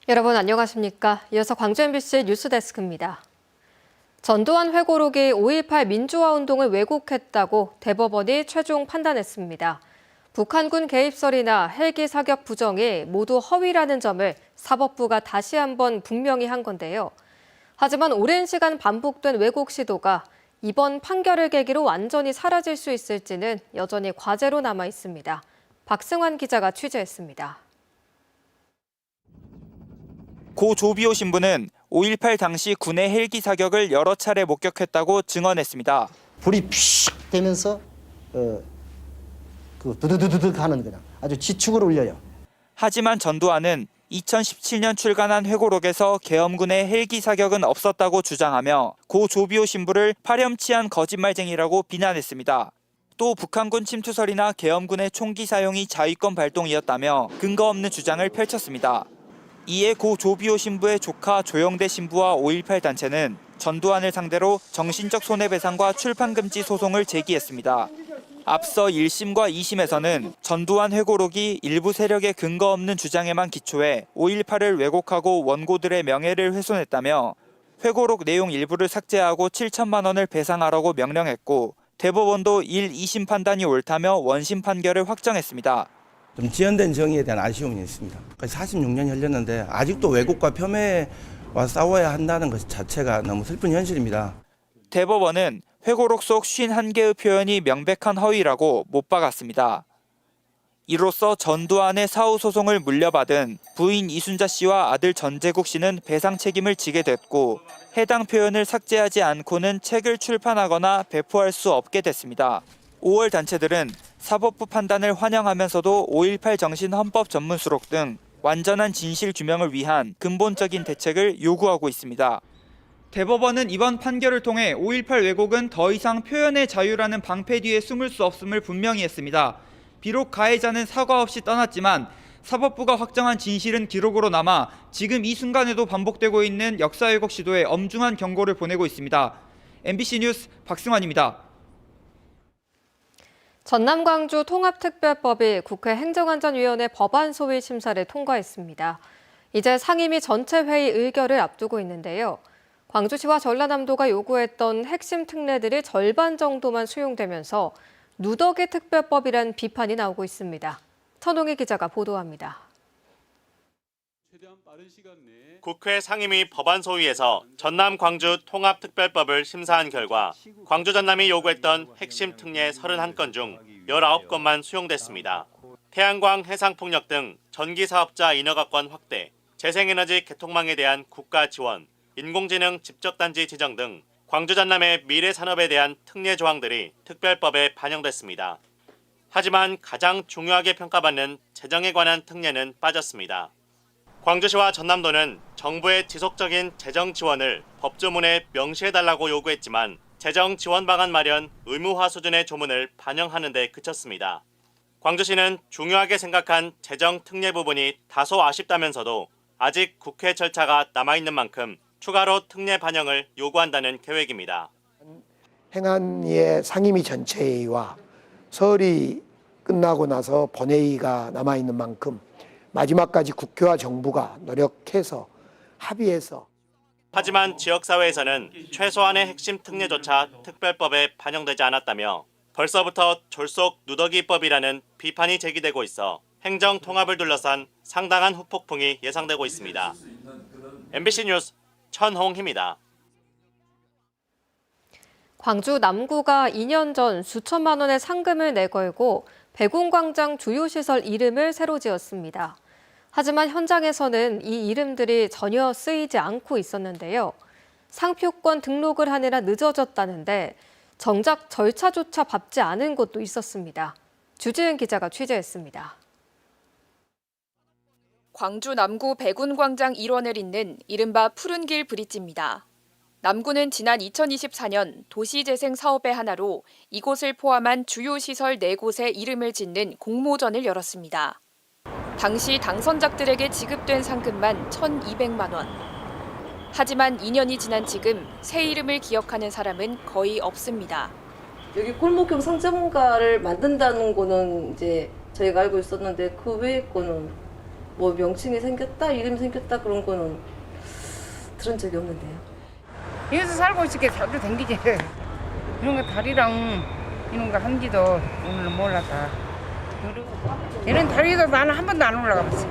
여러분 안녕하십니까? 이어서 광주 MBC 뉴스데스크입니다. 전두환 회고록이 5.18 민주화 운동을 왜곡했다고 대법원이 최종 판단했습니다. 북한군 개입설이나 헬기 사격 부정이 모두 허위라는 점을 사법부가 다시 한번 분명히 한 건데요. 하지만 오랜 시간 반복된 왜곡 시도가 이번 판결을 계기로 완전히 사라질 수 있을지는 여전히 과제로 남아 있습니다. 박승환 기자가 취재했습니다. 고 조비오 신부는 5.18 당시 군의 헬기 사격을 여러 차례 목격했다고 증언했습니다. 불이 픽 되면서 두두두두둑 하는 그냥 아주 지축을 울려요. 하지만 전두환은 2017년 출간한 회고록에서 계엄군의 헬기 사격은 없었다고 주장하며 고 조비오 신부를 파렴치한 거짓말쟁이라고 비난했습니다. 또 북한군 침투설이나 계엄군의 총기 사용이 자위권 발동이었다며 근거 없는 주장을 펼쳤습니다. 이에 고 조비오 신부의 조카 조영대 신부와 5.18 단체는 전두환을 상대로 정신적 손해배상과 출판금지 소송을 제기했습니다. 앞서 1심과 2심에서는 전두환 회고록이 일부 세력의 근거 없는 주장에만 기초해 5.18을 왜곡하고 원고들의 명예를 훼손했다며 회고록 내용 일부를 삭제하고 7천만 원을 배상하라고 명령했고 대법원도 1, 2심 판단이 옳다며 원심 판결을 확정했습니다. 좀 지연된 정의에 대한 아쉬움이 있습니다. 46년이 흘렸는데 아직도 왜곡과 폄훼와 싸워야 한다는 것 자체가 너무 슬픈 현실입니다. 대법원은 회고록 속 51개의 표현이 명백한 허위라고 못 박았습니다. 이로써 전두환의 사후 소송을 물려받은 부인 이순자 씨와 아들 전재국 씨는 배상 책임을 지게 됐고 해당 표현을 삭제하지 않고는 책을 출판하거나 배포할 수 없게 됐습니다. 5월 단체들은 사법부 판단을 환영하면서도 5.18 정신 헌법 전문 수록 등 완전한 진실 규명을 위한 근본적인 대책을 요구하고 있습니다. 대법원은 이번 판결을 통해 5.18 왜곡은 더 이상 표현의 자유라는 방패 뒤에 숨을 수 없음을 분명히 했습니다. 비록 가해자는 사과 없이 떠났지만 사법부가 확정한 진실은 기록으로 남아 지금 이 순간에도 반복되고 있는 역사 왜곡 시도에 엄중한 경고를 보내고 있습니다. MBC 뉴스 박승환입니다. 전남 광주 통합특별법이 국회 행정안전위원회 법안 소위 심사를 통과했습니다. 이제 상임위 전체 회의 의결을 앞두고 있는데요. 광주시와 전라남도가 요구했던 핵심 특례들이 절반 정도만 수용되면서 누더기 특별법이란 비판이 나오고 있습니다. 천홍희 기자가 보도합니다. 국회 상임위 법안 소위에서 전남 광주 통합특별법을 심사한 결과 광주 전남이 요구했던 핵심 특례 31건 중 19건만 수용됐습니다. 태양광, 해상풍력 등 전기사업자 인허가권 확대, 재생에너지 개통망에 대한 국가 지원, 인공지능 집적단지 지정 등 광주 전남의 미래 산업에 대한 특례 조항들이 특별법에 반영됐습니다. 하지만 가장 중요하게 평가받는 재정에 관한 특례는 빠졌습니다. 광주시와 전남도는 정부의 지속적인 재정 지원을 법조문에 명시해달라고 요구했지만 재정 지원 방안 마련 의무화 수준의 조문을 반영하는 데 그쳤습니다. 광주시는 중요하게 생각한 재정 특례 부분이 다소 아쉽다면서도 아직 국회 절차가 남아있는 만큼 추가로 특례 반영을 요구한다는 계획입니다. 행안위의 상임위 전체회의와 설이 끝나고 나서 본회의가 남아있는 만큼 마지막까지 국회와 정부가 노력해서 합의해서. 하지만 지역사회에서는 최소한의 핵심 특례조차 특별법에 반영되지 않았다며 벌써부터 졸속 누더기법이라는 비판이 제기되고 있어 행정 통합을 둘러싼 상당한 후폭풍이 예상되고 있습니다. MBC 뉴스 천홍희입니다. 광주 남구가 2년 전 수천만 원의 상금을 내걸고 백운광장 주요시설 이름을 새로 지었습니다. 하지만 현장에서는 이 이름들이 전혀 쓰이지 않고 있었는데요. 상표권 등록을 하느라 늦어졌다는데 정작 절차조차 밟지 않은 곳도 있었습니다. 주지은 기자가 취재했습니다. 광주 남구 백운광장 일원을 잇는 이른바 푸른길 브릿지입니다. 남구는 지난 2024년 도시재생 사업의 하나로 이곳을 포함한 주요 시설 4곳에 이름을 짓는 공모전을 열었습니다. 당시 당선작들에게 지급된 상금만 1,200만 원. 하지만 2년이 지난 지금 새 이름을 기억하는 사람은 거의 없습니다. 여기 골목형 상점가를 만든다는 거는 이제 저희가 알고 있었는데 그 외의 거는 뭐 명칭이 생겼다, 이름이 생겼다 그런 거는 들은 적이 없는데요. 여기서 살고 있을게 자주 댕기지. 이런 거 다리랑 이런 거 한지도 오늘 몰랐다. 이런 다리도 나는 한 번도 안 올라가 봤어.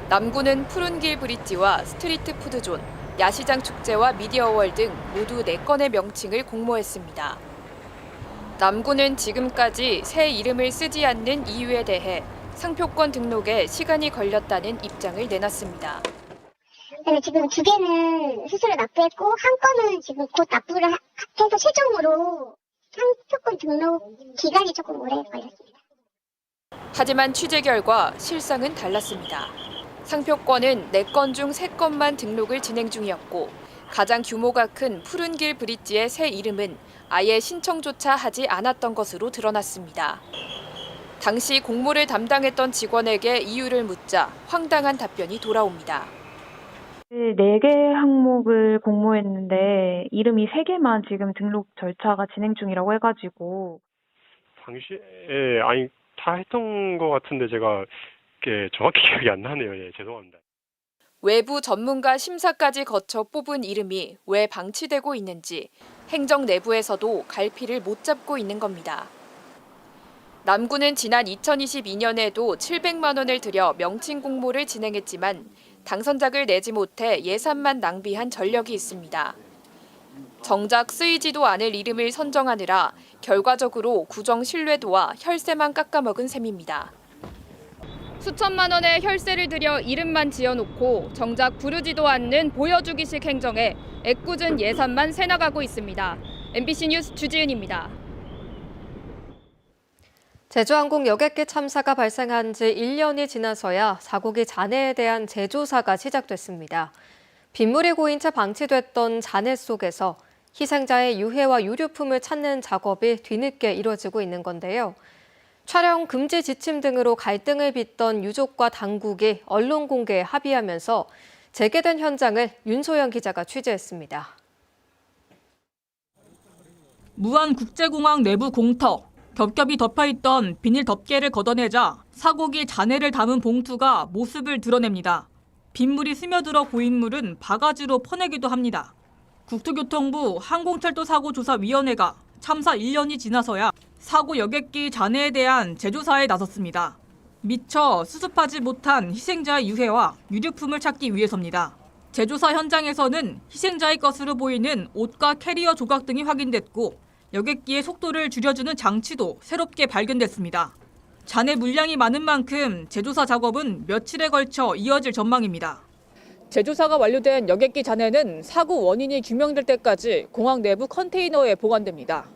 남구는 푸른길 브릿지와 스트리트 푸드존, 야시장 축제와 미디어월 등 모두 4건의 명칭을 공모했습니다. 남구는 지금까지 새 이름을 쓰지 않는 이유에 대해 상표권 등록에 시간이 걸렸다는 입장을 내놨습니다. 그다음에 지금 2개는 스스로 납부했고 한 건은 지금 곧 납부를 해서 최종으로 상표권 등록 기간이 조금 오래 걸렸습니다. 하지만 취재 결과 실상은 달랐습니다. 상표권은 4건 중 3건만 등록을 진행 중이었고 가장 규모가 큰 푸른길 브릿지의 새 이름은 아예 신청조차 하지 않았던 것으로 드러났습니다. 당시 공모를 담당했던 직원에게 이유를 묻자 황당한 답변이 돌아옵니다. 4개 항목을 공모했는데 이름이 3개만 지금 등록 절차가 진행 중이라고 해가지고 당시에 아니 다 했던 것 같은데 제가 정확히 기억이 안 나네요. 예, 죄송합니다. 외부 전문가 심사까지 거쳐 뽑은 이름이 왜 방치되고 있는지 행정 내부에서도 갈피를 못 잡고 있는 겁니다. 남구는 지난 2022년에도 700만 원을 들여 명칭 공모를 진행했지만 당선작을 내지 못해 예산만 낭비한 전력이 있습니다. 정작 쓰이지도 않을 이름을 선정하느라 결과적으로 구정 신뢰도와 혈세만 깎아먹은 셈입니다. 수천만 원의 혈세를 들여 이름만 지어놓고 정작 부르지도 않는 보여주기식 행정에 애꿎은 예산만 새나가고 있습니다. MBC 뉴스 주지은입니다. 제주항공 여객기 참사가 발생한 지 1년이 지나서야 사고기 잔해에 대한 재조사가 시작됐습니다. 빗물이 고인 채 방치됐던 잔해 속에서 희생자의 유해와 유류품을 찾는 작업이 뒤늦게 이뤄지고 있는 건데요. 촬영 금지 지침 등으로 갈등을 빚던 유족과 당국이 언론 공개에 합의하면서 재개된 현장을 윤소영 기자가 취재했습니다. 무안국제공항 내부 공터, 겹겹이 덮여있던 비닐 덮개를 걷어내자 사고기 잔해를 담은 봉투가 모습을 드러냅니다. 빗물이 스며들어 고인 물은 바가지로 퍼내기도 합니다. 국토교통부 항공철도사고조사위원회가 참사 1년이 지나서야 사고 여객기 잔해에 대한 재조사에 나섰습니다. 미처 수습하지 못한 희생자의 유해와 유류품을 찾기 위해서입니다. 재조사 현장에서는 희생자의 것으로 보이는 옷과 캐리어 조각 등이 확인됐고 여객기의 속도를 줄여주는 장치도 새롭게 발견됐습니다. 잔해 물량이 많은 만큼 재조사 작업은 며칠에 걸쳐 이어질 전망입니다. 재조사가 완료된 여객기 잔해는 사고 원인이 규명될 때까지 공항 내부 컨테이너에 보관됩니다.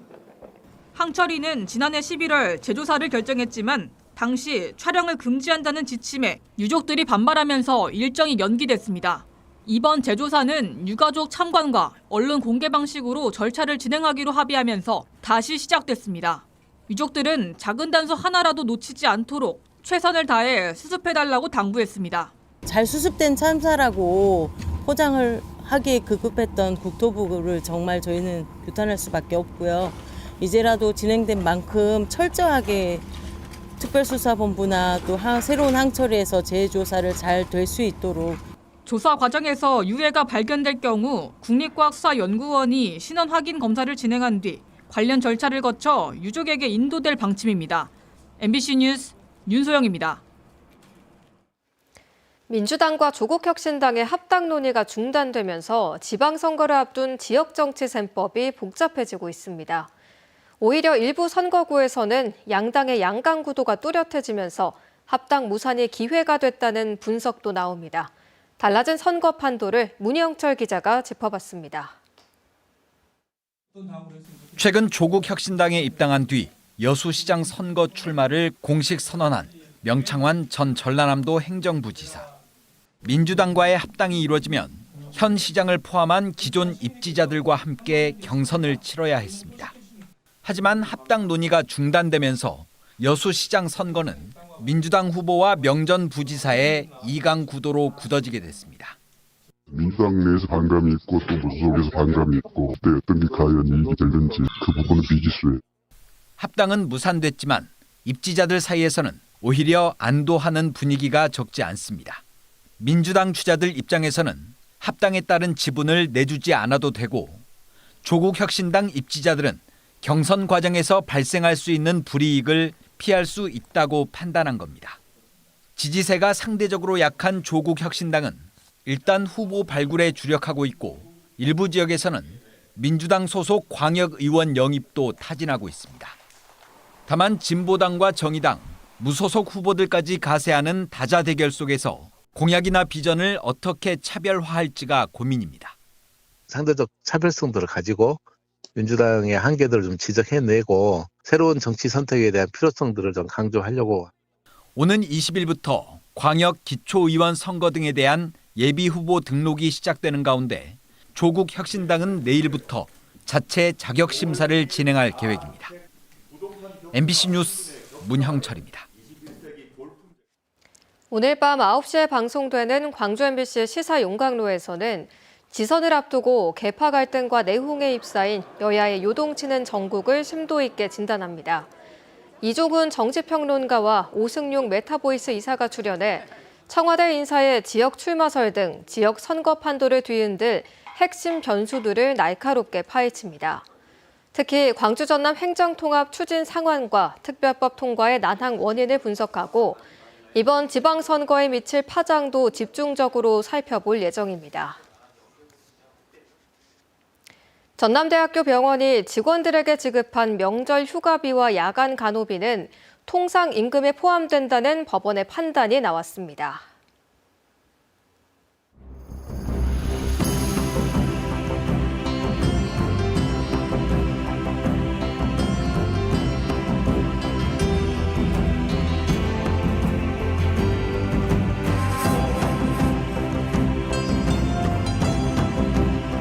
항철이는 지난해 11월 재조사를 결정했지만 당시 촬영을 금지한다는 지침에 유족들이 반발하면서 일정이 연기됐습니다. 이번 재조사는 유가족 참관과 언론 공개 방식으로 절차를 진행하기로 합의하면서 다시 시작됐습니다. 유족들은 작은 단서 하나라도 놓치지 않도록 최선을 다해 수습해달라고 당부했습니다. 잘 수습된 참사라고 포장을 하기에 급급했던 국토부를 정말 저희는 규탄할 수밖에 없고요. 이제라도 진행된 만큼 철저하게 특별수사본부나 또 새로운 항철에서 재조사를 잘 될 수 있도록 조사 과정에서 유해가 발견될 경우 국립과학수사연구원이 신원 확인 검사를 진행한 뒤 관련 절차를 거쳐 유족에게 인도될 방침입니다. MBC 뉴스 윤소영입니다. 민주당과 조국혁신당의 합당 논의가 중단되면서 지방선거를 앞둔 지역정치 셈법이 복잡해지고 있습니다. 오히려 일부 선거구에서는 양당의 양강구도가 뚜렷해지면서 합당 무산이 기회가 됐다는 분석도 나옵니다. 달라진 선거 판도를 문영철 기자가 짚어봤습니다. 최근 조국혁신당에 입당한 뒤 여수시장 선거 출마를 공식 선언한 명창환 전 전라남도 행정부지사. 민주당과의 합당이 이루어지면 현 시장을 포함한 기존 입지자들과 함께 경선을 치러야 했습니다. 하지만 합당 논의가 중단되면서 여수시장 선거는 민주당 후보와 명전 부지사의 2강 구도로 굳어지게 됐습니다. 민주당 내에서 반감이 있고 또 무소속에서 반감이 있고 그때 어떤 게 과연 이익이 되는지 그 부분은 미지수예요. 합당은 무산됐지만 입지자들 사이에서는 오히려 안도하는 분위기가 적지 않습니다. 민주당 주자들 입장에서는 합당에 따른 지분을 내주지 않아도 되고 조국 혁신당 입지자들은 경선 과정에서 발생할 수 있는 불이익을 피할 수 있다고 판단한 겁니다. 지지세가 상대적으로 약한 조국 혁신당은 일단 후보 발굴에 주력하고 있고 일부 지역에서는 민주당 소속 광역의원 영입도 타진하고 있습니다. 다만 진보당과 정의당, 무소속 후보들까지 가세하는 다자 대결 속에서 공약이나 비전을 어떻게 차별화할지가 고민입니다. 상대적 차별성들을 가지고 민주당의 한계들을 좀 지적해내고 새로운 정치 선택에 대한 필요성들을 좀 강조하려고. 오는 20일부터 광역 기초의원 선거 등에 대한 예비 후보 등록이 시작되는 가운데 조국 혁신당은 내일부터 자체 자격 심사를 진행할 계획입니다. MBC 뉴스 문형철입니다. 오늘 밤 9시에 방송되는 광주 MBC 시사 용광로에서는 지선을 앞두고 계파 갈등과 내홍에 휩싸인 여야의 요동치는 정국을 심도 있게 진단합니다. 이종훈 정치평론가와 오승용 메타보이스 이사가 출연해 청와대 인사의 지역 출마설 등 지역 선거 판도를 뒤흔들 핵심 변수들을 날카롭게 파헤칩니다. 특히 광주 전남 행정통합 추진 상황과 특별법 통과의 난항 원인을 분석하고 이번 지방선거에 미칠 파장도 집중적으로 살펴볼 예정입니다. 전남대학교 병원이 직원들에게 지급한 명절 휴가비와 야간 간호비는 통상 임금에 포함된다는 법원의 판단이 나왔습니다.